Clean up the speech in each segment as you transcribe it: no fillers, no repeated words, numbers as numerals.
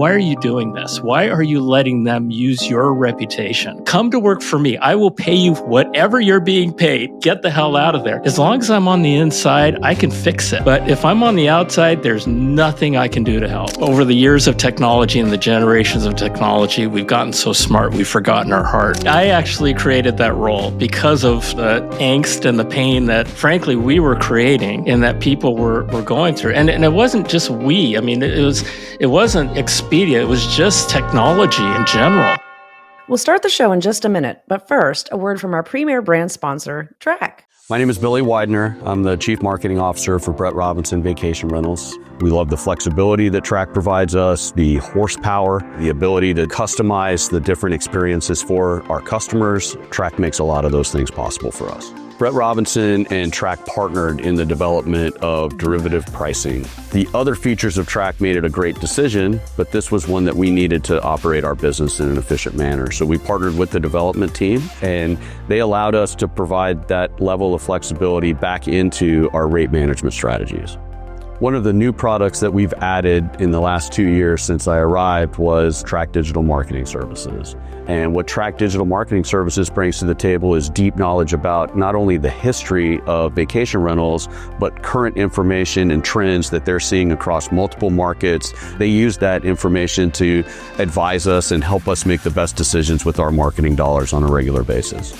why are you doing this? Why are you letting them use your reputation? Come to work for me. I will pay you whatever you're being paid. Get the hell out of there. As long as I'm on the inside, I can fix it. But if I'm on the outside, there's nothing I can do to help. Over the years of technology and the generations of technology, we've gotten so smart, we've forgotten our heart. I actually created that role because of the angst and the pain that, frankly, we were creating and that people were going through. And it wasn't just we. I mean, it wasn't Expedia. It was just technology in general. We'll start the show in just a minute, but first, a word from our premier brand sponsor, Track. My name is Billy Widener. I'm the Chief Marketing Officer for Brett Robinson Vacation Rentals. We love the flexibility that Track provides us, the horsepower, the ability to customize the different experiences for our customers. Track makes a lot of those things possible for us. Brett Robinson and Track partnered in the development of derivative pricing. The other features of Track made it a great decision, but this was one that we needed to operate our business in an efficient manner. So we partnered with the development team, and they allowed us to provide that level of flexibility back into our rate management strategies. One of the new products that we've added in the last 2 years since I arrived was Track Digital Marketing Services. And what Track Digital Marketing Services brings to the table is deep knowledge about not only the history of vacation rentals, but current information and trends that they're seeing across multiple markets. They use that information to advise us and help us make the best decisions with our marketing dollars on a regular basis.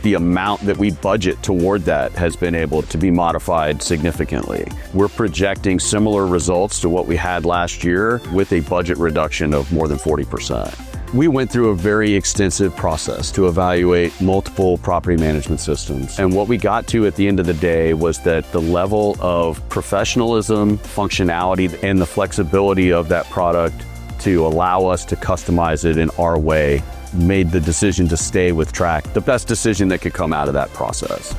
The amount that we budget toward that has been able to be modified significantly. We're projecting similar results to what we had last year with a budget reduction of more than 40%. We went through a very extensive process to evaluate multiple property management systems. And what we got to at the end of the day was that the level of professionalism, functionality, and the flexibility of that product to allow us to customize it in our way made the decision to stay with Track the best decision that could come out of that process.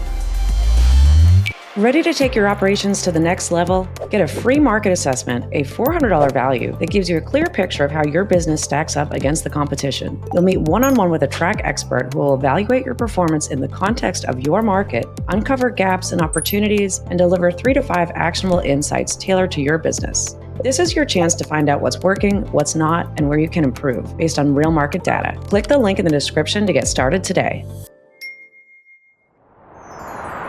Ready to take your operations to the next level? Get a free market assessment, a $400 value that gives you a clear picture of how your business stacks up against the competition. You'll meet one-on-one with a Track expert who will evaluate your performance in the context of your market, uncover gaps and opportunities, and deliver 3 to 5 actionable insights tailored to your business. This is your chance to find out what's working, what's not, and where you can improve based on real market data. Click the link in the description to get started today.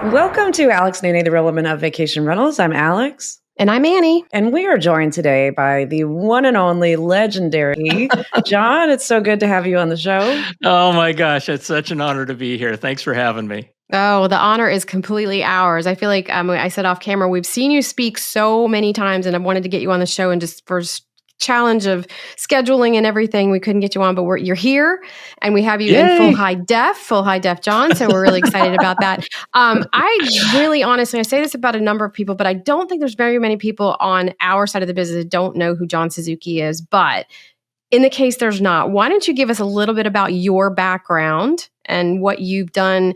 Welcome to Alex Nene, the Real Woman of Vacation Rentals. I'm Alex. And I'm Annie. And we are joined today by the one and only legendary John. It's so good to have you on the show. Oh my gosh, it's such an honor to be here. Thanks for having me. Oh, the honor is completely ours. I feel like I said off camera, we've seen you speak so many times and I wanted to get you on the show, and just for challenge of scheduling and everything, we couldn't get you on, but you're here and we have you in full high def, John. So we're really excited about that. I really honestly, I say this about a number of people, but I don't think there's very many people on our side of the business that don't know who John Suzuki is. But in the case there's not, why don't you give us a little bit about your background and what you've done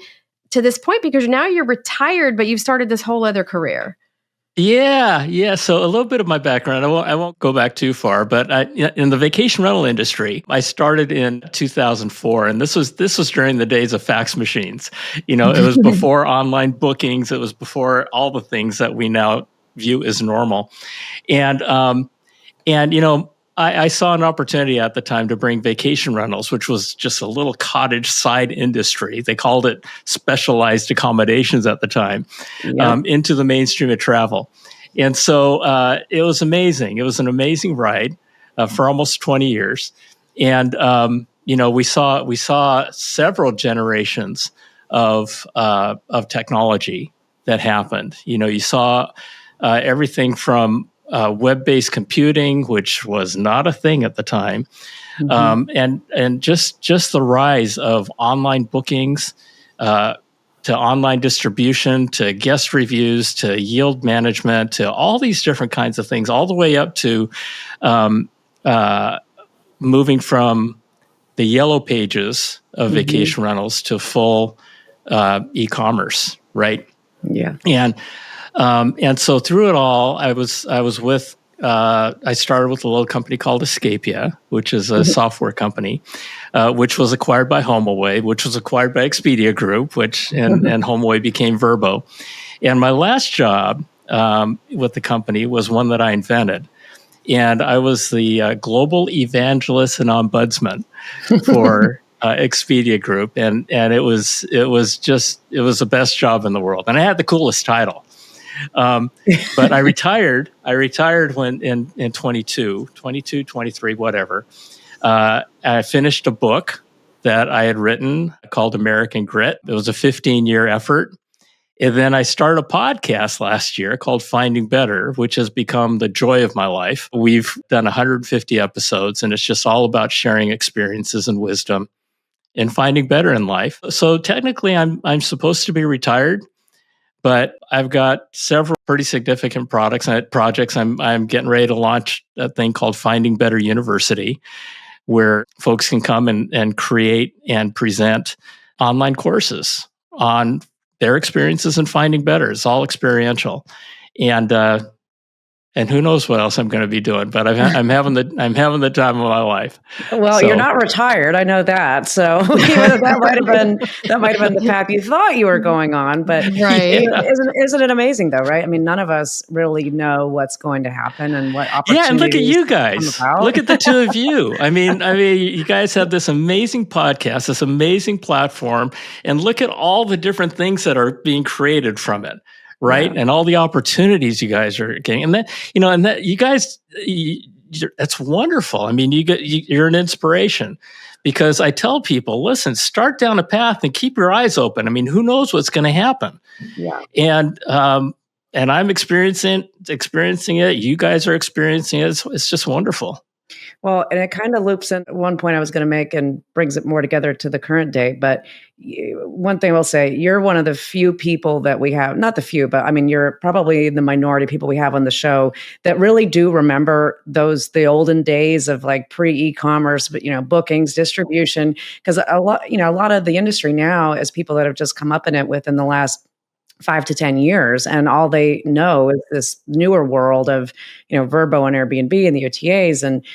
to this point, because now you're retired, but you've started this whole other career. Yeah. So a little bit of my background. I won't go back too far, but in the vacation rental industry, I started in 2004, and this was during the days of fax machines. It was before online bookings. It was before all the things that we now view as normal, and I saw an opportunity at the time to bring vacation rentals, which was just a little cottage side industry. They called it specialized accommodations at the time, into the mainstream of travel. And so it was amazing. It was an amazing ride for almost 20 years. And, we saw several generations of technology that happened. You saw everything from web-based computing, which was not a thing at the time, and just the rise of online bookings, to online distribution, to guest reviews, to yield management, to all these different kinds of things, all the way up to moving from the yellow pages of vacation rentals to full e-commerce, right? Yeah. And so through it all, I started with a little company called Expedia, which is a software company, which was acquired by HomeAway, which was acquired by Expedia Group, and HomeAway became Vrbo. And my last job with the company was one that I invented. and I was the global evangelist and ombudsman for Expedia Group, and it was the best job in the world, and I had the coolest title. But I retired. I retired when in 22, 23, whatever. I finished a book that I had written called American Grit. It was a 15-year effort. And then I started a podcast last year called Finding Better, which has become the joy of my life. We've done 150 episodes, and it's just all about sharing experiences and wisdom and finding better in life. So technically, I'm supposed to be retired, but I've got several pretty significant projects. I'm getting ready to launch a thing called Finding Better University, where folks can come and create and present online courses on their experiences in finding better. It's all experiential, and who knows what else I'm going to be doing. But I'm having the time of my life. Well, you're not retired. I know that. So that might have been the path you thought you were going on. But right. Isn't it amazing though? Right? I mean, none of us really know what's going to happen and what opportunities. Yeah, and look at you guys. Look at the two of you. I mean, you guys have this amazing podcast, this amazing platform, and look at all the different things that are being created from it. Right. Yeah. And all the opportunities you guys are getting. And that, you guys, that's wonderful. I mean, you're an inspiration, because I tell people, listen, start down a path and keep your eyes open. I mean, who knows what's going to happen? Yeah. And I'm experiencing it. You guys are experiencing it. It's just wonderful. Well, and it kind of loops in one point I was going to make and brings it more together to the current day. But one thing I will say, you're one of the few people that we have, not the few, but I mean, you're probably the minority of people we have on the show that really do remember the olden days of like pre-e-commerce, but bookings, distribution, because a lot of the industry now is people that have just come up in it within the last 5 to 10 years. And all they know is this newer world of, Vrbo and Airbnb and the OTAs and,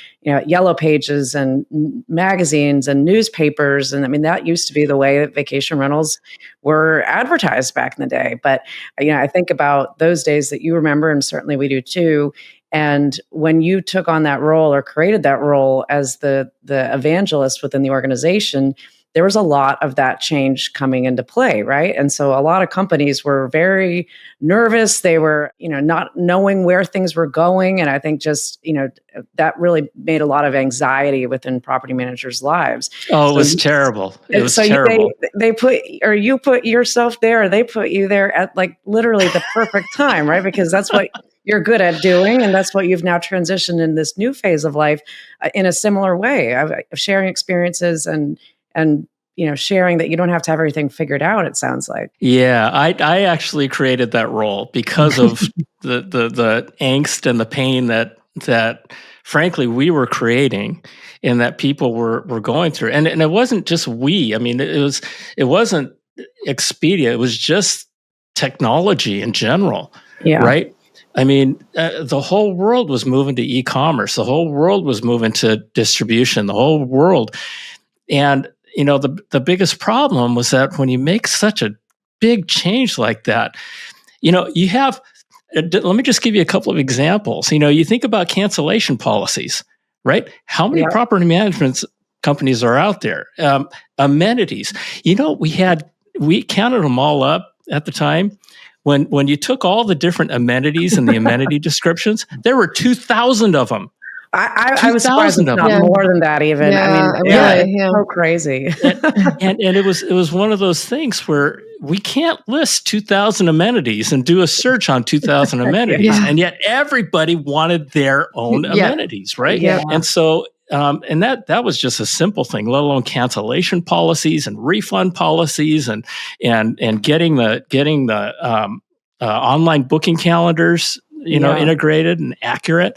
Yellow Pages and magazines and newspapers. And I mean, that used to be the way that vacation rentals were advertised back in the day. But, I think about those days that you remember, and certainly we do too. And when you took on that role or created that role as the evangelist within the organization, there was a lot of that change coming into play, right? And so a lot of companies were very nervous. They were, not knowing where things were going. And I think just, that really made a lot of anxiety within property managers' lives. Oh, it was terrible. It was terrible. You put yourself there, or they put you there at like literally the perfect time, right? Because that's what you're good at doing. And that's what you've now transitioned in this new phase of life in a similar way of sharing experiences and sharing that you don't have to have everything figured out, it sounds like. Yeah, I actually created that role because of the angst and the pain that frankly we were creating and that people were going through. And it wasn't just we. I mean, it wasn't Expedia. It was just technology in general, right? I mean, the whole world was moving to e-commerce. The whole world was moving to distribution. The whole world. And the biggest problem was that when you make such a big change like that, you have, let me just give you a couple of examples. You think about cancellation policies, right? How many property management companies are out there? Amenities. We counted them all up at the time. When you took all the different amenities and the amenity descriptions, there were 2,000 of them. I was surprised it's not more than that even. Yeah, I mean, so crazy. and it was one of those things where we can't list 2,000 amenities and do a search on 2,000 amenities. And yet everybody wanted their own amenities, right? Yeah. And so, and that was just a simple thing, let alone cancellation policies and refund policies and getting the online booking calendars, integrated and accurate.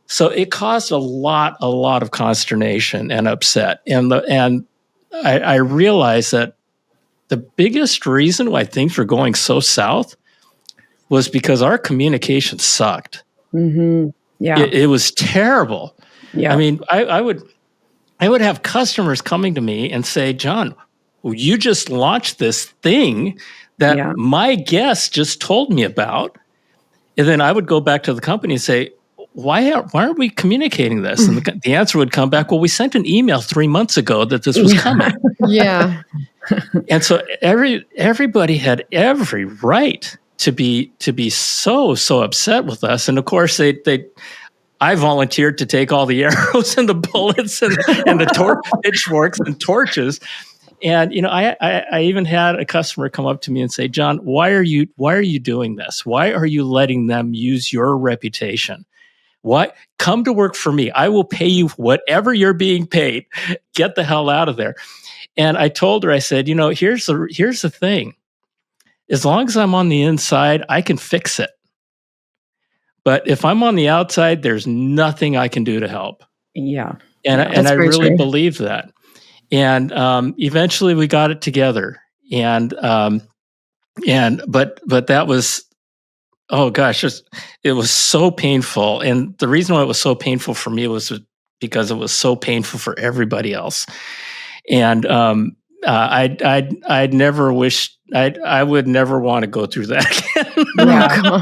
So it caused a lot of consternation and upset. And I realized that the biggest reason why things were going so south was because our communication sucked. Mm-hmm. Yeah. It was terrible. Yeah. I mean, I would have customers coming to me and say, John, you just launched this thing that my guest just told me about. And then I would go back to the company and say, why aren't we communicating this? And the answer would come back, well, we sent an email 3 months ago that this was coming. Yeah. And so everybody had every right to be so upset with us. And of course, I volunteered to take all the arrows and the bullets and the pitchforks and torches. And I even had a customer come up to me and say, John, why are you doing this? Why are you letting them use your reputation? Why? Come to work for me. I will pay you whatever you're being paid. Get the hell out of there. And I told her, I said, here's the thing. As long as I'm on the inside, I can fix it. But if I'm on the outside, there's nothing I can do to help. Yeah. And I really believe that. And eventually we got it together. But that was, oh gosh, it was so painful. And the reason why it was so painful for me was because it was so painful for everybody else. And I'd never wished, I would never want to go through that again. Yeah.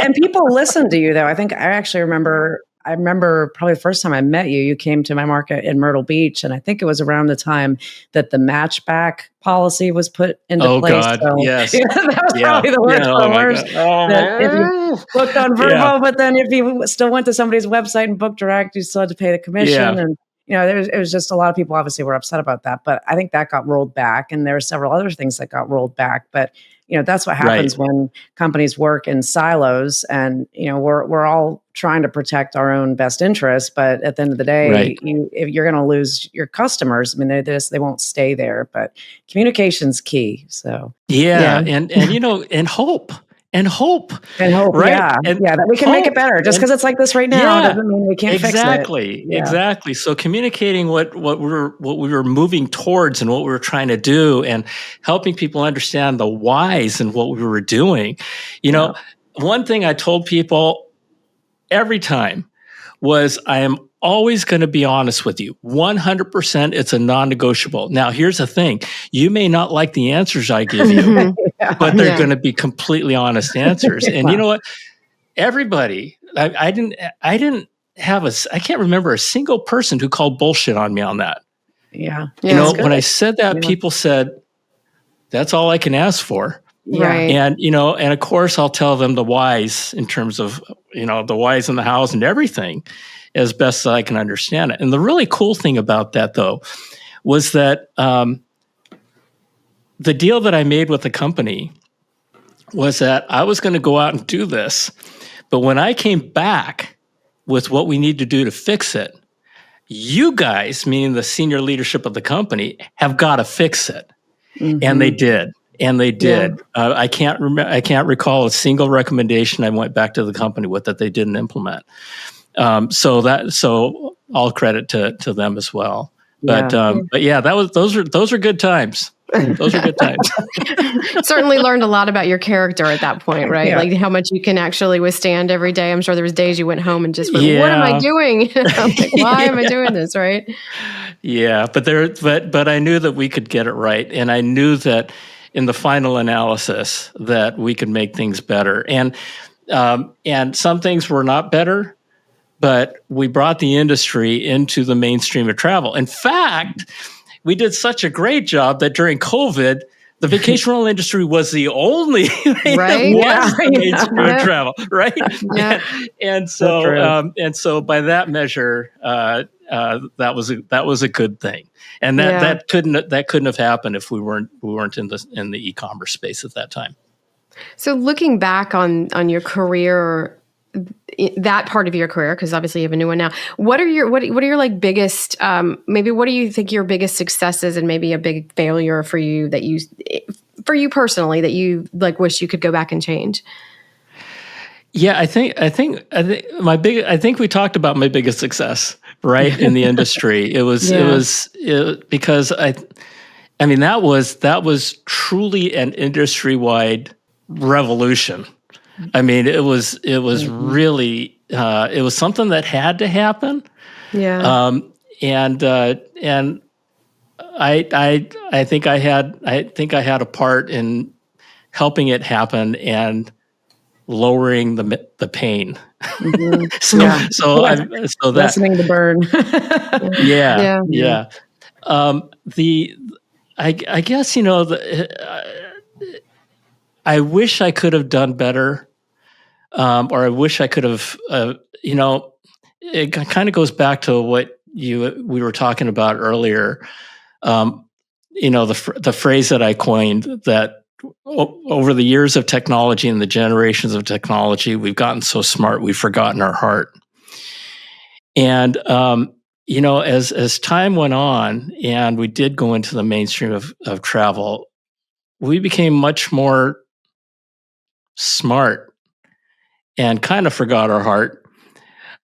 And people listen to you, though. I actually remember probably the first time I met you, you came to my market in Myrtle Beach. And I think it was around the time that the matchback policy was put into place. Oh, God, so, yes. That was probably the worst of the worst. If you booked on Vrbo, but then if you still went to somebody's website and booked direct, you still had to pay the commission. And it was just a lot of people obviously were upset about that. But I think that got rolled back. And there are several other things that got rolled back. But that's what happens when companies work in silos, and we're all trying to protect our own best interests. But at the end of the day, if you're going to lose your customers, I mean, they won't stay there. But communication's key. So and hope. And hope, right? That we can make it better. Just because it's like this right now doesn't mean we can't fix it. Exactly. So communicating what we were moving towards and what we were trying to do, and helping people understand the whys and what we were doing. One thing I told people every time was, I am always going to be honest with you. 100%, it's a non-negotiable. Now, here's the thing. You may not like the answers I give you, but they're going to be completely honest answers. And you know what? Everybody, I can't remember a single person who called bullshit on me on that. Yeah. When I said that, people said, that's all I can ask for. Right. And, and of course I'll tell them the whys in terms of, the whys in the hows and everything, as best as I can understand it. And the really cool thing about that, though, was that the deal that I made with the company was that I was going to go out and do this. But when I came back with what we need to do to fix it, you guys, meaning the senior leadership of the company, have got to fix it. Mm-hmm. And they did. Yeah. I can't recall a single recommendation I went back to the company with that they didn't implement. So all credit to them as well. But those are good times. Those are good times. Certainly learned a lot about your character at that point, right? Yeah. Like how much you can actually withstand every day. I'm sure there was days you went home and just went, what am I doing? Like, why am I doing this? Right. Yeah. But I knew that we could get it right. And I knew that in the final analysis that we could make things better. And some things were not better, but we brought the industry into the mainstream of travel. In fact, we did such a great job that during COVID, the vacation rental industry was the only thing that was the mainstream of travel, right? Yeah. And so by that measure, that was a good thing. And that couldn't have happened if we weren't in the e-commerce space at that time. So looking back on your career, that part of your career, because obviously you have a new one now. What are your like biggest? Maybe what do you think your biggest successes and maybe a big failure for you personally that you like wish you could go back and change? Yeah, I think we talked about my biggest success, right, in the industry. It was because I mean that was truly an industry-wide revolution. I mean, it was really it was something that had to happen. Yeah. And I think I had a part in helping it happen, and lowering the pain. Mm-hmm. So that lessening the burn. yeah. I guess I wish I could have done better, or I wish I could have. It kind of goes back to what we were talking about earlier. The phrase that I coined, that over the years of technology and the generations of technology, we've gotten so smart we've forgotten our heart. And as time went on and we did go into the mainstream of travel, we became much more smart and kind of forgot our heart.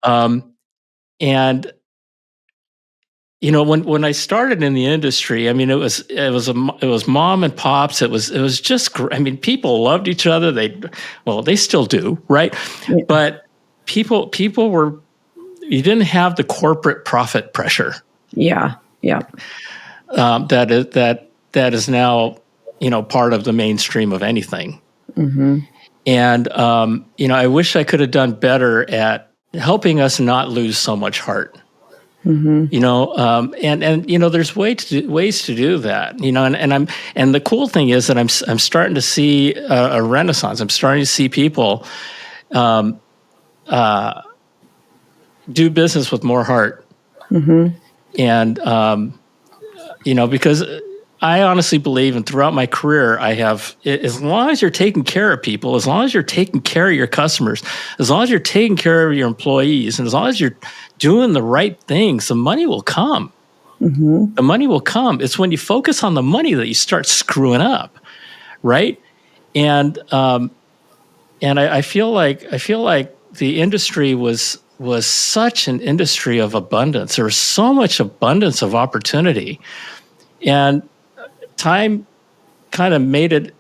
And when I started in the industry, I mean, it was mom and pops. It was just, I mean, people loved each other. They still do, right? Yeah. But people were, you didn't have the corporate profit pressure. Yeah. That is now, part of the mainstream of anything. Mm-hmm. And I wish I could have done better at helping us not lose so much heart. Mm-hmm. There's ways to do that. And the cool thing is that I'm starting to see a renaissance. I'm starting to see people do business with more heart. Mm-hmm. And because I honestly believe, and throughout my career, I have, as long as you're taking care of people, as long as you're taking care of your customers, as long as you're taking care of your employees, and as long as you're doing the right things, the money will come. Mm-hmm. The money will come. It's when you focus on the money that you start screwing up, right? And I feel like the industry was such an industry of abundance. There was so much abundance of opportunity, and time kind of made it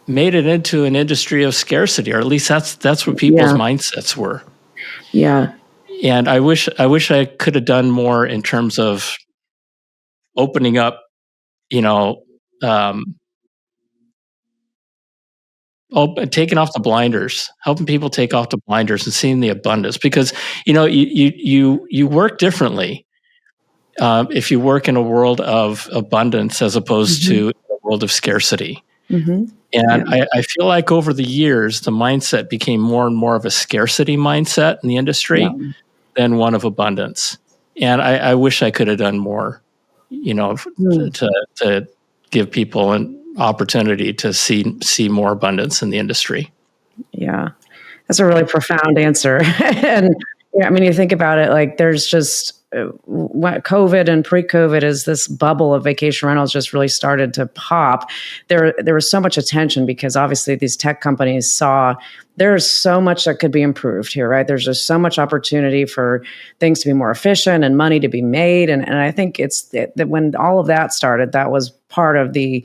into an industry of scarcity, or at least that's what people's mindsets were. Yeah. And I wish I could have done more in terms of opening up, taking off the blinders, helping people take off the blinders and seeing the abundance, because you work differently if you work in a world of abundance as opposed Mm-hmm. to a world of scarcity. Mm-hmm. And I feel like over the years, the mindset became more and more of a scarcity mindset in the industry than one of abundance. And I wish I could have done more, to give people an opportunity to see more abundance in the industry. Yeah, that's a really profound answer. And I mean, you think about it, like there's just what COVID and pre-COVID, is this bubble of vacation rentals just really started to pop. There was so much attention because obviously these tech companies saw there's so much that could be improved here, right? There's just so much opportunity for things to be more efficient and money to be made. And I think it's that when all of that started, that was part of the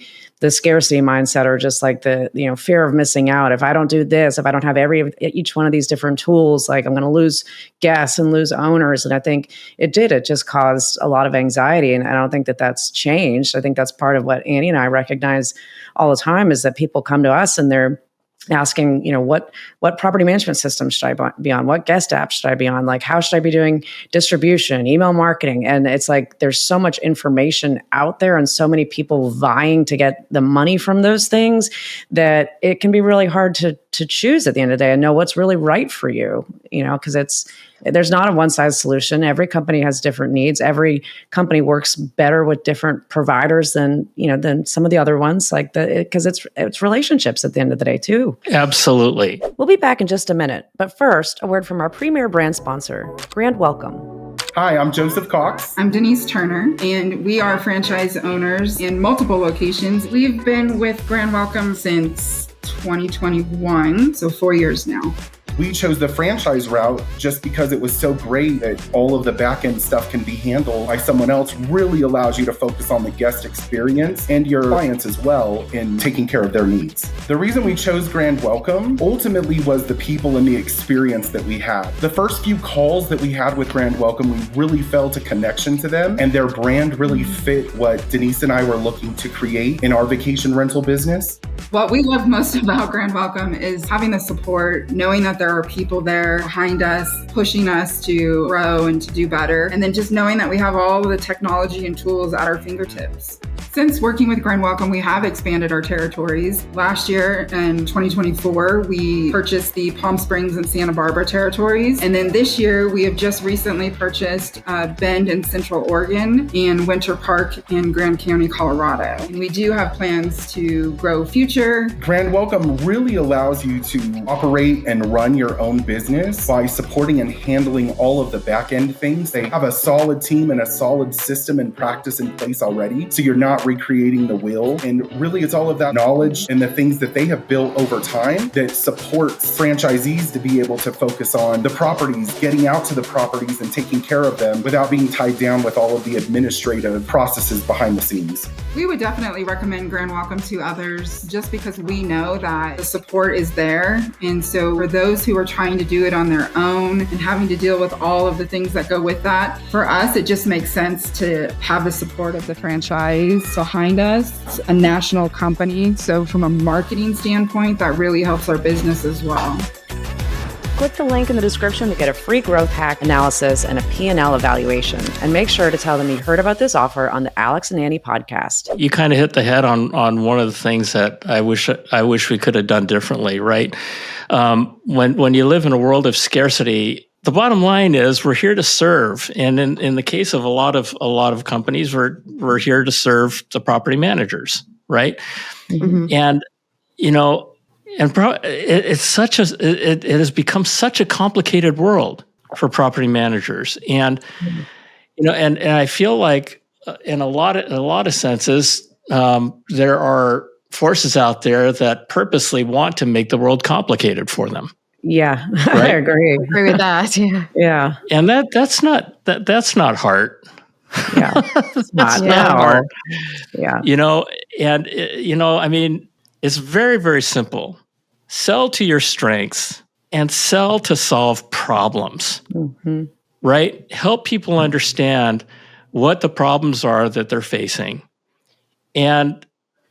scarcity mindset, or just like the fear of missing out. If I don't do this, if I don't have each one of these different tools, like I'm going to lose guests and lose owners. And I think it just caused a lot of anxiety. And I don't think that that's changed. I think that's part of what Annie and I recognize all the time, is that people come to us and they're asking, what property management system should I be on? What guest app should I be on? Like, how should I be doing distribution, email marketing? And it's like, there's so much information out there and so many people vying to get the money from those things that it can be really hard to choose at the end of the day and know what's really right for you, because there's not a one size solution. Every company has different needs. Every company works better with different providers than some of the other ones, because it's relationships at the end of the day too. Absolutely. We'll be back in just a minute, but first, a word from our premier brand sponsor, Grand Welcome. Hi, I'm Joseph Cox. I'm Denise Turner, and we are franchise owners in multiple locations. We've been with Grand Welcome since 2021, so 4 years now. We chose the franchise route just because it was so great that all of the back-end stuff can be handled by someone else. Really allows you to focus on the guest experience and your clients as well in taking care of their needs. The reason we chose Grand Welcome ultimately was the people and the experience that we had. The first few calls that we had with Grand Welcome, we really felt a connection to them, and their brand really fit what Denise and I were looking to create in our vacation rental business. What we love most about Grand Welcome is having the support, knowing that there are people there behind us, pushing us to grow and to do better, and then just knowing that we have all of the technology and tools at our fingertips. Since working with Grand Welcome, we have expanded our territories. Last year in 2024, we purchased the Palm Springs and Santa Barbara territories. And then this year, we have just recently purchased Bend in Central Oregon and Winter Park in Grand County, Colorado. And we do have plans to grow future. Grand Welcome really allows you to operate and run your own business by supporting and handling all of the back end things. They have a solid team and a solid system and practice in place already. So you're not recreating the wheel. And really it's all of that knowledge and the things that they have built over time that supports franchisees to be able to focus on the properties, getting out to the properties and taking care of them without being tied down with all of the administrative processes behind the scenes. We would definitely recommend Grand Welcome to others just because we know that the support is there. And so for those who are trying to do it on their own and having to deal with all of the things that go with that, for us, it just makes sense to have the support of the franchise behind us. It's a national company. So from a marketing standpoint, that really helps our business as well. Click the link in the description to get a free growth hack analysis and a P&L evaluation. And make sure to tell them you heard about this offer on the Alex and Annie podcast. You kind of hit the head on one of the things that I wish we could have done differently, right? When you live in a world of scarcity, the bottom line is we're here to serve. And in the case of a lot of companies, we're here to serve the property managers, right? Mm-hmm. And it has become such a complicated world for property managers, and and I feel like in a lot of senses there are forces out there that purposely want to make the world complicated for them. Yeah, right? I agree. I agree with that. Yeah, and that's not heart. Yeah, that's not heart. Yeah, I mean, it's very, very simple. Sell to your strengths and sell to solve problems, mm-hmm. right? Help people understand what the problems are that they're facing. And,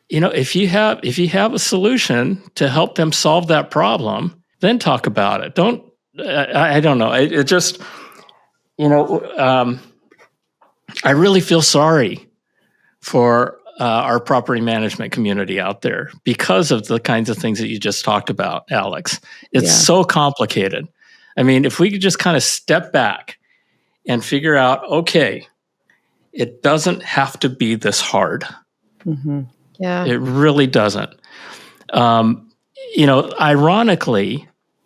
if you have a solution to help them solve that problem, then talk about it. I don't know. It just, I really feel sorry for our property management community out there because of the kinds of things that you just talked about, Alex. It's so complicated. I mean, if we could just kind of step back and figure out, okay, it doesn't have to be this hard. Mm-hmm. Yeah, it really doesn't. Ironically,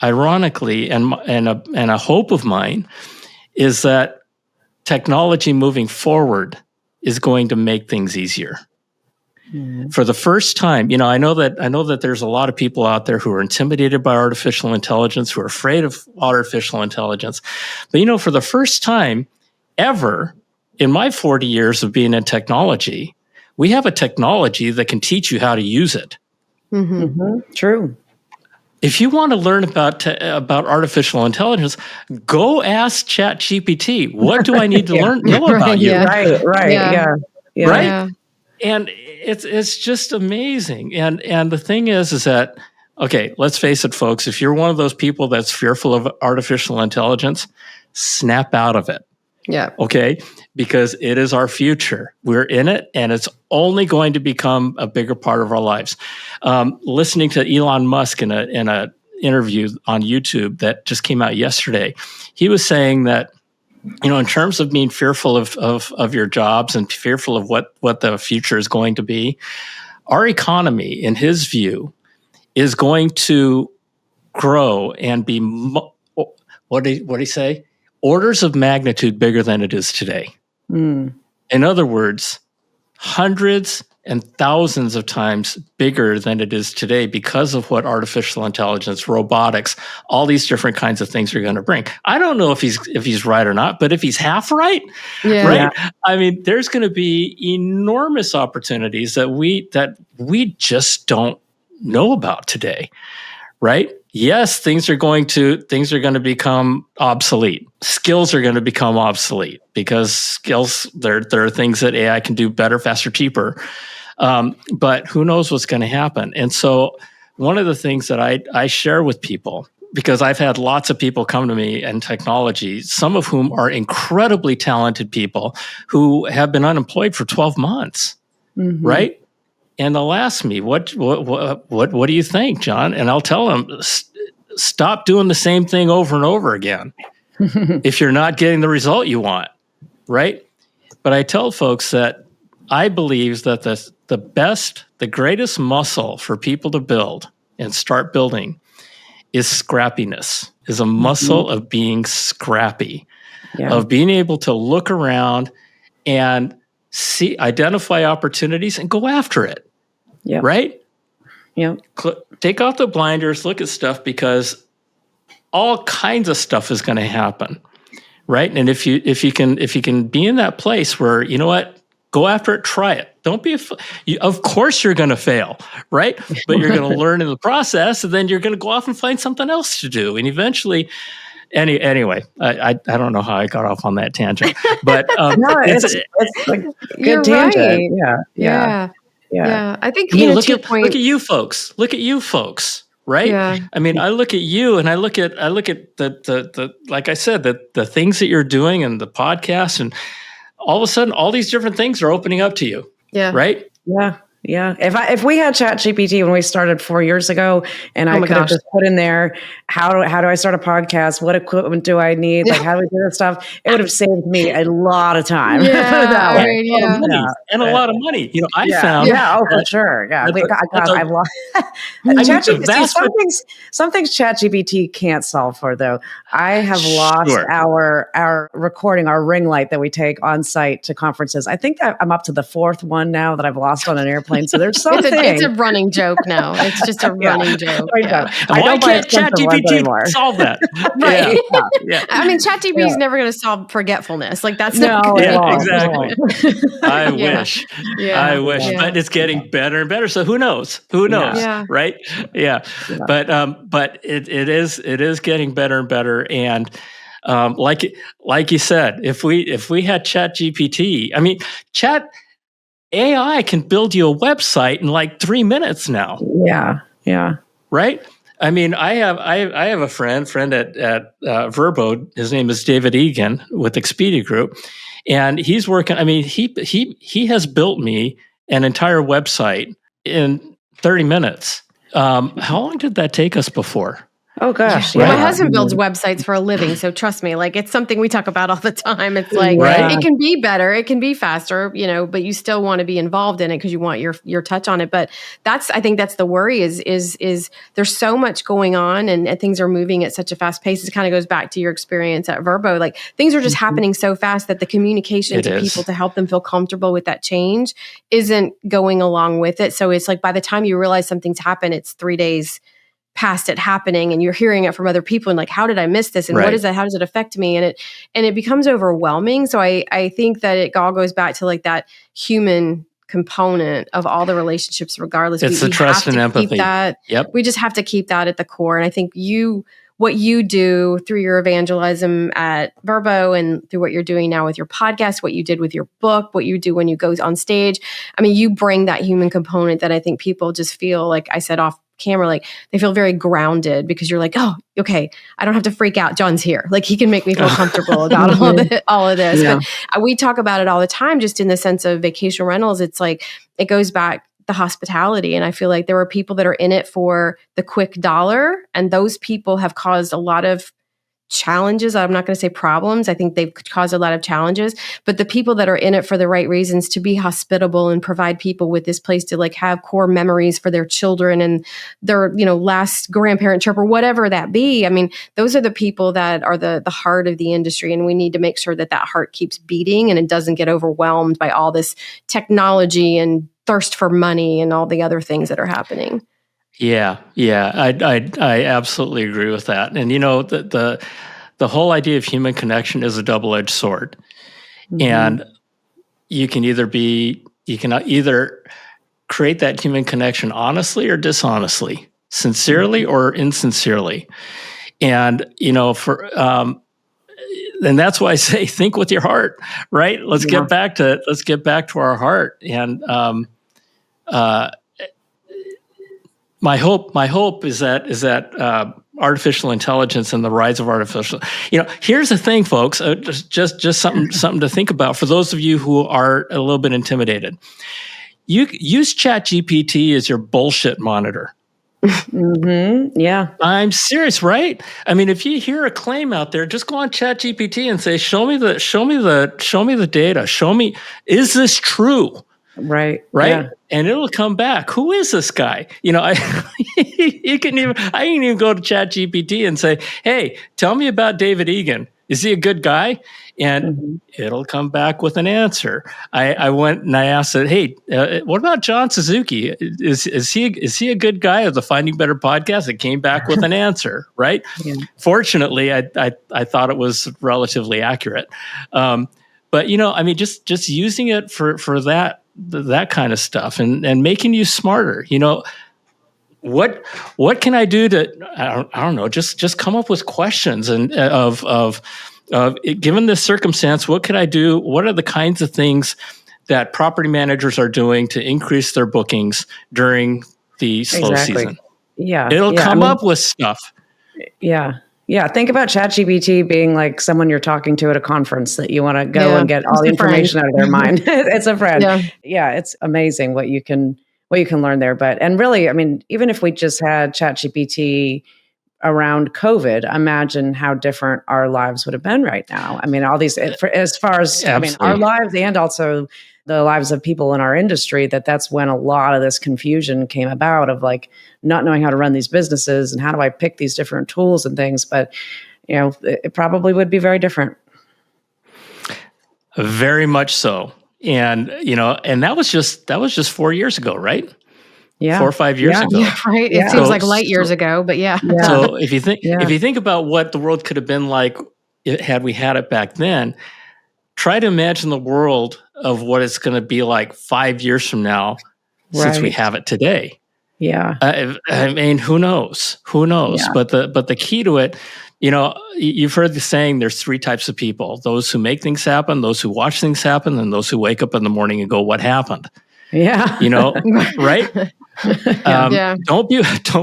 and a hope of mine is that technology moving forward is going to make things easier. Mm-hmm. For the first time, I know that there's a lot of people out there who are intimidated by artificial intelligence, who are afraid of artificial intelligence. But, for the first time ever in my 40 years of being in technology, we have a technology that can teach you how to use it. Mm-hmm. Mm-hmm. True. If you want to learn about artificial intelligence, go ask ChatGPT. What do I need to know about you? Right. Yeah. Right. Yeah. And it's just amazing. And the thing is that, okay, let's face it, folks, if you're one of those people that's fearful of artificial intelligence, snap out of it. Yeah. Okay. Because it is our future. We're in it, and it's only going to become a bigger part of our lives. Listening to Elon Musk in a interview on YouTube that just came out yesterday, he was saying that, in terms of being fearful of your jobs and fearful of what the future is going to be, our economy, in his view, is going to grow and be, what did he say? Orders of magnitude bigger than it is today. Mm. In other words, hundreds and thousands of times bigger than it is today because of what artificial intelligence, robotics, all these different kinds of things are going to bring. I don't know if he's right or not, but if he's half right, right? I mean, there's going to be enormous opportunities that we just don't know about today, right? Yes, things are going to become obsolete. Skills are going to become obsolete because skills, there are things that AI can do better, faster, cheaper. But who knows what's going to happen? And so one of the things that I share with people, because I've had lots of people come to me in technology, some of whom are incredibly talented people who have been unemployed for 12 months, right? And they'll ask me, what do you think, John? And I'll tell them, stop doing the same thing over and over again if you're not getting the result you want, right? But I tell folks that I believe that the greatest muscle for people to build and start building is scrappiness, is a muscle of being scrappy, of being able to look around and identify opportunities and go after it. Yeah. Right? Yeah. Take off the blinders, look at stuff, because all kinds of stuff is going to happen. Right? And if you can be in that place where, you know what, go after it, try it. Don't be of course you're going to fail, right? But you're going to learn in the process, and then you're going to go off and find something else to do. And eventually, anyway, I don't know how I got off on that tangent, but no, it's like good tangent. Right. Yeah. I think look at you folks. Look at you folks, right? Yeah. I mean, I look at you, and I look at the like I said, the things that you're doing and the podcast, and all of a sudden, all these different things are opening up to you. Yeah. Right. Yeah. Yeah. If we had ChatGPT when we started 4 years ago, and I could have just put in there, how do I start a podcast? What equipment do I need? Like, how do we do this stuff? It would have saved me a lot of time. Yeah. And a lot of money. You know, I found. Yeah. Oh, for sure. Yeah. I've lost. ChatGPT. Some things ChatGPT can't solve for, though. I have lost our recording, our ring light that we take on site to conferences. I think I'm up to the fourth one now that I've lost on an airplane. So there's something. It's a running joke now. It's just a running joke. Why can't ChatGPT solve that? Right. Yeah. I mean, ChatGPT is never going to solve forgetfuless. Like that's exactly. I wish. But it's getting better and better. So who knows? Right? Yeah. But it is getting better and better. And like you said, if we had ChatGPT, I mean, AI can build you a website in like 3 minutes now. Yeah. Right? I mean, I have a friend at Verbo. His name is David Egan with Expedia Group, and he's working. I mean, he has built me an entire website in 30 minutes. How long did that take us before? Oh gosh. Yeah. My husband builds websites for a living, so trust me, like it's something we talk about all the time. It's like it can be better, it can be faster, but you still want to be involved in it because you want your touch on it. But I think that's the worry is there's so much going on and things are moving at such a fast pace. It kind of goes back to your experience at Verbo. Like things are just happening so fast that the communication to people to help them feel comfortable with that change isn't going along with it. So it's like by the time you realize something's happened, it's 3 days past it happening, and you're hearing it from other people and like, how did I miss this? And what is that? How does it affect me? And it becomes overwhelming. So I think that it all goes back to like that human component of all the relationships, regardless. It's the trust and empathy. We just have to keep that at the core. And I think what you do through your evangelism at Verbo and through what you're doing now with your podcast, what you did with your book, what you do when you go on stage, I mean, you bring that human component that I think people just feel, like I said off camera, like they feel very grounded because you're like, oh, okay, I don't have to freak out. John's here. Like he can make me feel comfortable about all of this. Yeah. But we talk about it all the time, just in the sense of vacation rentals. It's like, it goes back the hospitality. And I feel like there are people that are in it for the quick dollar. And those people have caused a lot of challenges. I'm not going to say problems. I think they've caused a lot of challenges, but the people that are in it for the right reasons, to be hospitable and provide people with this place to like have core memories for their children and their, last grandparent trip or whatever that be. I mean, those are the people that are the heart of the industry. And we need to make sure that heart keeps beating and it doesn't get overwhelmed by all this technology and thirst for money and all the other things that are happening. Yeah, I absolutely agree with that. And the whole idea of human connection is a double-edged sword, and you can either create that human connection honestly or dishonestly, sincerely or insincerely, and and that's why I say think with your heart, right? Let's get back to our heart. And my hope is that artificial intelligence and the rise of artificial. Here's the thing, folks. Just something to think about for those of you who are a little bit intimidated. You use ChatGPT as your bullshit monitor. Yeah. I'm serious, right? I mean, if you hear a claim out there, just go on ChatGPT and say, show me the data. Show me, is this true? Right. Right. Yeah. And it'll come back. Who is this guy? I can even go to ChatGPT and say, hey, tell me about David Egan. Is he a good guy? And it'll come back with an answer. I went and I asked it, hey, what about John Suzuki? Is he a good guy of the Finding Better podcast? It came back with an answer, right? Yeah. Fortunately, I thought it was relatively accurate. But just using it for that kind of stuff and making you smarter. What can I do to I don't know, just come up with questions and of given this circumstance, what can I do? What are the kinds of things that property managers are doing to increase their bookings during the slow season? Yeah. It'll come up with stuff. Yeah. Yeah. Think about ChatGPT being like someone you're talking to at a conference that you want to go and get all the information out of their mind. It's a friend. Yeah. It's amazing what you can learn there. And really, I mean, even if we just had ChatGPT around COVID, imagine how different our lives would have been right now. I mean, all these, as far as, our lives and also the lives of people in our industry, that's when a lot of this confusion came about of like not knowing how to run these businesses and how do I pick these different tools and things. But, it probably would be very different. Very much so. And, and that was just 4 years ago, right? Yeah. 4 or 5 years ago. Yeah, right. It seems like light years ago, but yeah. So if you think about what the world could have been like had we had it back then, try to imagine the world of what it's going to be like 5 years from now since we have it today. Yeah. I mean, who knows? Yeah. But the key to it, you've heard the saying, there's 3 types of people: those who make things happen, those who watch things happen, and those who wake up in the morning and go, what happened? Yeah. Right? Don't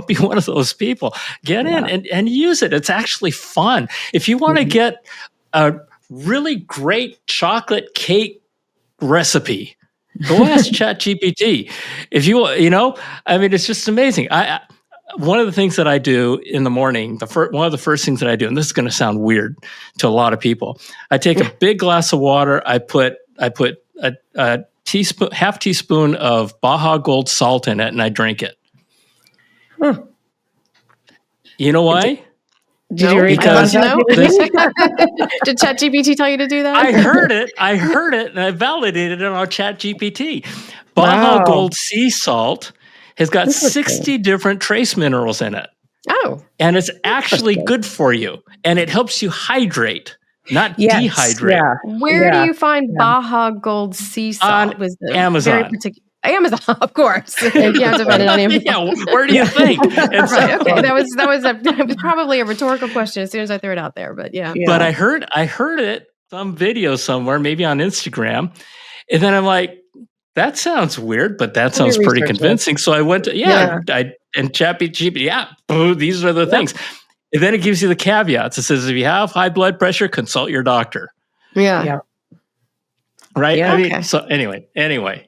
be one of those people. Get in and use it. It's actually fun. If you want to get a really great chocolate cake recipe, go ask ChatGPT. If it's just amazing. One of the things that I do in the morning, one of the first things that I do, and this is going to sound weird to a lot of people, I take a big glass of water. I put a half teaspoon of Baja Gold salt in it, and I drink it. You know why? Did you read that? Did ChatGPT tell you to do that? I heard it, and I validated it on ChatGPT. Baja Gold sea salt has got 60 different trace minerals in it. Oh. And it's actually good for you, and it helps you hydrate. Not dehydrate. Yeah. Where do you find Baja Gold sea salt? On Amazon. Amazon, of course. You have to find it on Amazon. Yeah, where do you think? Right, okay, that was probably a rhetorical question as soon as I threw it out there, but yeah. But I heard it some video somewhere, maybe on Instagram, and then I'm like, that sounds weird, but that sounds pretty convincing. So I went to and ChatGPT, these are the things. And then it gives you the caveats. It says, if you have high blood pressure, consult your doctor. Yeah. Right? Yeah, I mean, so anyway,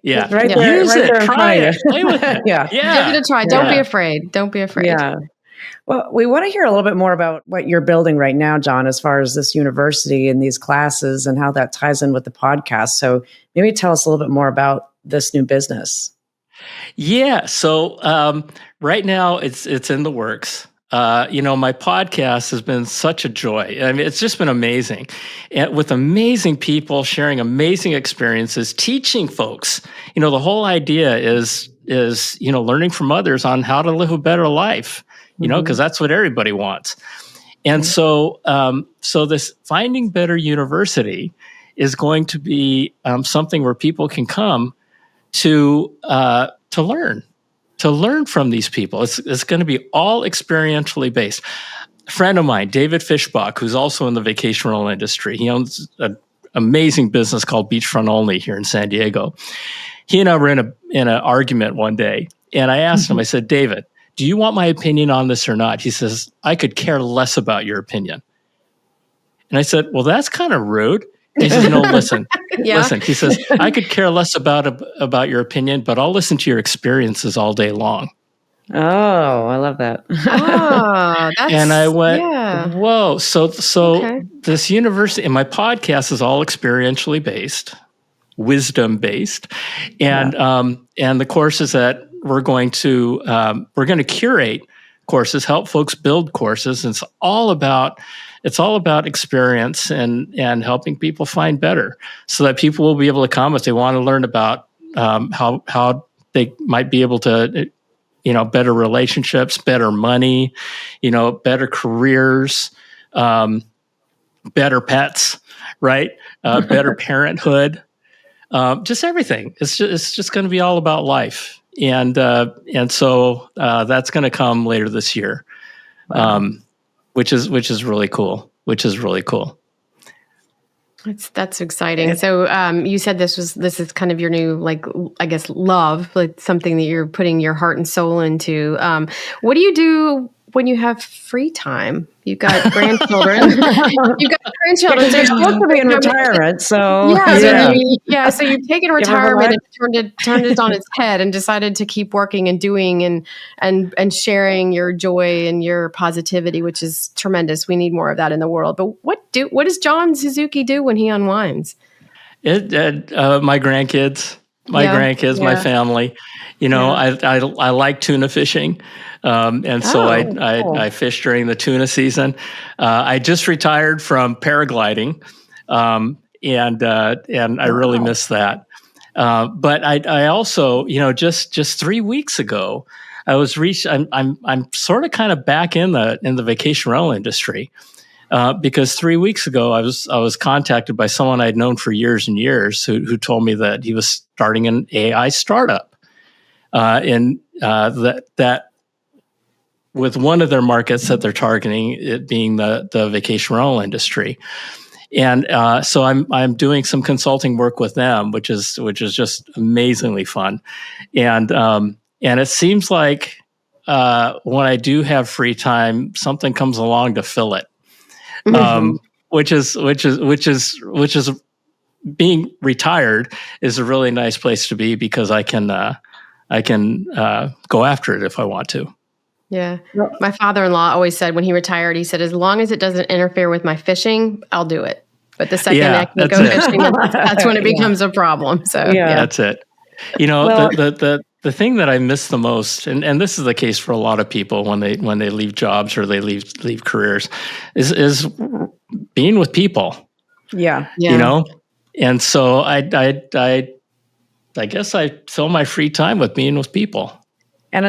yeah. It's right there, use it, try it, play with it. Yeah. Give it a try. Don't be afraid. Don't be afraid. Yeah. Well, we want to hear a little bit more about what you're building right now, John, as far as this university and these classes and how that ties in with the podcast. So maybe tell us a little bit more about this new business. Yeah. So right now it's in the works. my podcast has been such a joy. I mean, it's just been amazing, and with amazing people sharing amazing experiences, teaching folks. The whole idea is learning from others on how to live a better life. Because that's what everybody wants. And so this Finding Better University is going to be something where people can come to learn from these people. It's going to be all experientially based. A friend of mine, David Fishbach, who's also in the vacation rental industry, he owns an amazing business called Beachfront Only here in San Diego. He and I were in an argument one day, and I asked him, I said, David, do you want my opinion on this or not? He says, I could care less about your opinion. And I said, well, that's kind of rude. He says, no, listen, listen. He says, I could care less about your opinion, but I'll listen to your experiences all day long. Oh, I love that. And I went, whoa. So this university, and my podcast is all experientially based, wisdom based, and the courses that we're going to curate courses, help folks build courses. And it's all about experience and helping people find better, so that people will be able to come if they want to learn about how they might be able to, better relationships, better money, better careers, better pets, right? Better parenthood, just everything. It's just going to be all about life. And so that's going to come later this year, which is really cool. That's exciting. So you said this is kind of your new, I guess, love, like something that you're putting your heart and soul into. What do you do when you have free time? You've got grandchildren. They're supposed to be in retirement, so So you've taken retirement and turned it on its head and decided to keep working and doing and sharing your joy and your positivity, which is tremendous. We need more of that in the world. But what does John Suzuki do when he unwinds? My grandkids, my family. I like tuna fishing. And so I fish during the tuna season. I just retired from paragliding, and I really miss that. But I also, just 3 weeks ago, I'm sort of kind of back in the vacation rental industry, because 3 weeks ago I was contacted by someone I'd known for years and years who told me that he was starting an AI startup, and that with one of their markets that they're targeting, it being the vacation rental industry. And so I'm doing some consulting work with them, which is just amazingly fun. And it seems like when I do have free time, something comes along to fill it. Which is being retired is a really nice place to be, because I can go after it if I want to. Yeah. My father-in-law always said when he retired, he said, as long as it doesn't interfere with my fishing, I'll do it. But the second I can go fishing, that's when it becomes a problem. So that's it. The thing that I miss the most, and this is the case for a lot of people when they leave jobs or they leave careers, is being with people. Yeah. And so I guess I fill my free time with being with people. And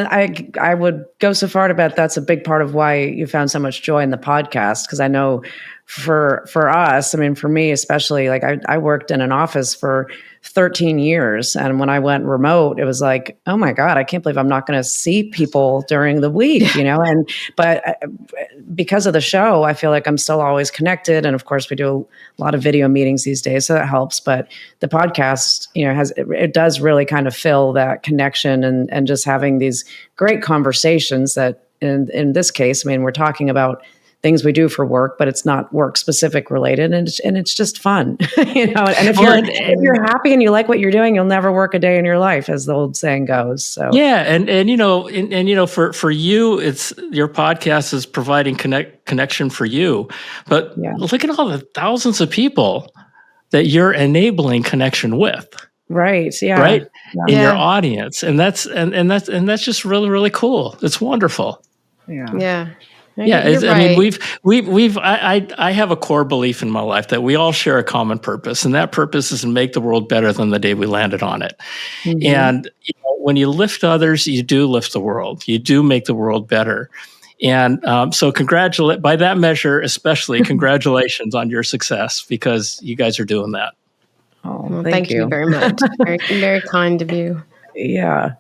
I would go so far to bet that's a big part of why you found so much joy in the podcast. Because I know for us, I mean, for me especially, like I worked in an office for 13 years. And when I went remote, it was like, oh my God, I can't believe I'm not going to see people during the week, but because of the show, I feel like I'm still always connected. And of course we do a lot of video meetings these days, so that helps. But the podcast, it does really kind of fill that connection and just having these great conversations that in this case, I mean, we're talking about things we do for work, but it's not work specific related, and it's just fun, And if you're happy and you like what you're doing, you'll never work a day in your life, as the old saying goes. So and for you, it's your podcast is providing connection for you, but look at all the thousands of people that you're enabling connection with. Right. Yeah. Right. In your audience, and that's just really, really cool. It's wonderful. Yeah. Yeah, You're I mean, right. I have a core belief in my life that we all share a common purpose, and that purpose is to make the world better than the day we landed on it. Mhm. And when you lift others, you do lift the world. You do make the world better. And so, by that measure, especially, congratulations on your success, because you guys are doing that. Oh, Well, thank you very much. Very, very kind of you. Yeah.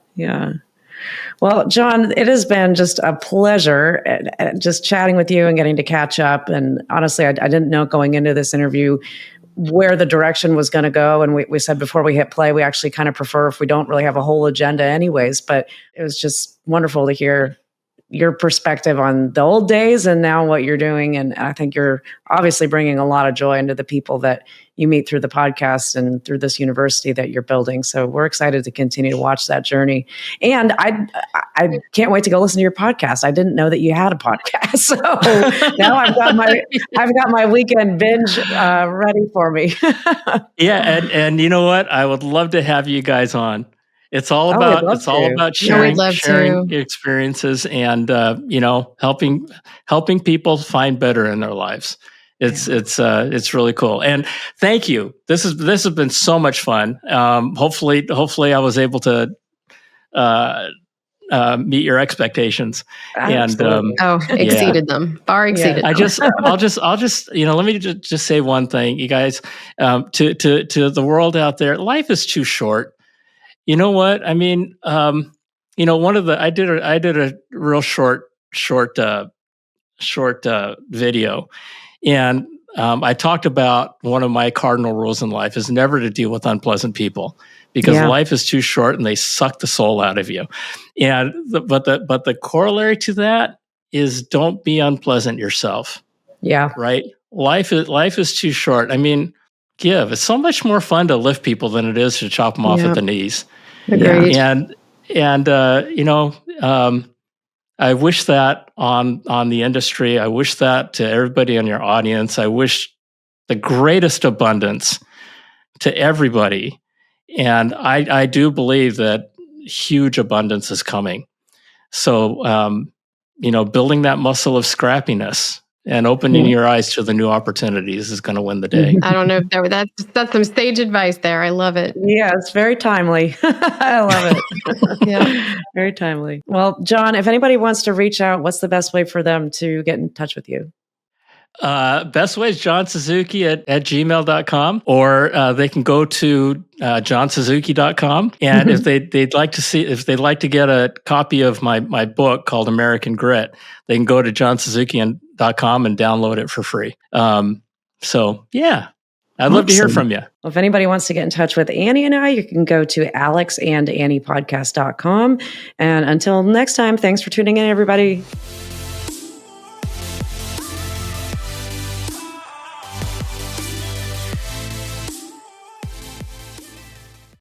Well, John, it has been just a pleasure just chatting with you and getting to catch up. And honestly, I didn't know going into this interview where the direction was going to go. And we said before we hit play, we actually kind of prefer if we don't really have a whole agenda anyways. But it was just wonderful to hear your perspective on the old days and now what you're doing. And I think you're obviously bringing a lot of joy into the people that you meet through the podcast and through this university that you're building. So we're excited to continue to watch that journey. And I can't wait to go listen to your podcast. I didn't know that you had a podcast. So now I've got my weekend binge ready for me. Yeah, and you know what? I would love to have you guys on. It's all about We'd love sharing to. experiences and helping people find better in their lives. It's really cool. And thank you. This has been so much fun. Hopefully I was able to meet your expectations. Absolutely. And exceeded them. Far exceeded them. I'll just let me just say one thing, you guys, to the world out there. Life is too short. You know what? I mean, I did a real short video, and I talked about one of my cardinal rules in life is never to deal with unpleasant people, because life is too short and they suck the soul out of you. And but the corollary to that is don't be unpleasant yourself. Yeah. Right. Life is too short. I mean, it's so much more fun to lift people than it is to chop them off at the knees. Agreed. And I wish that on the industry. I wish that to everybody in your audience. I wish the greatest abundance to everybody. And I do believe that huge abundance is coming. So, building that muscle of scrappiness and opening your eyes to the new opportunities is going to win the day. I don't know if that's some sage advice there. I love it. Yeah, it's very timely. I love it. Yeah. Very timely. Well, John, if anybody wants to reach out, what's the best way for them to get in touch with you? Best way is John Suzuki at gmail.com, or they can go to johnsuzuki.com. And if they'd like to get a copy of my book called American Grit, they can go to johnsuzuki.com and download it for free. I'd love to hear from you. Well, if anybody wants to get in touch with Annie and I, you can go to alexandanniepodcast.com. And until next time, thanks for tuning in, everybody.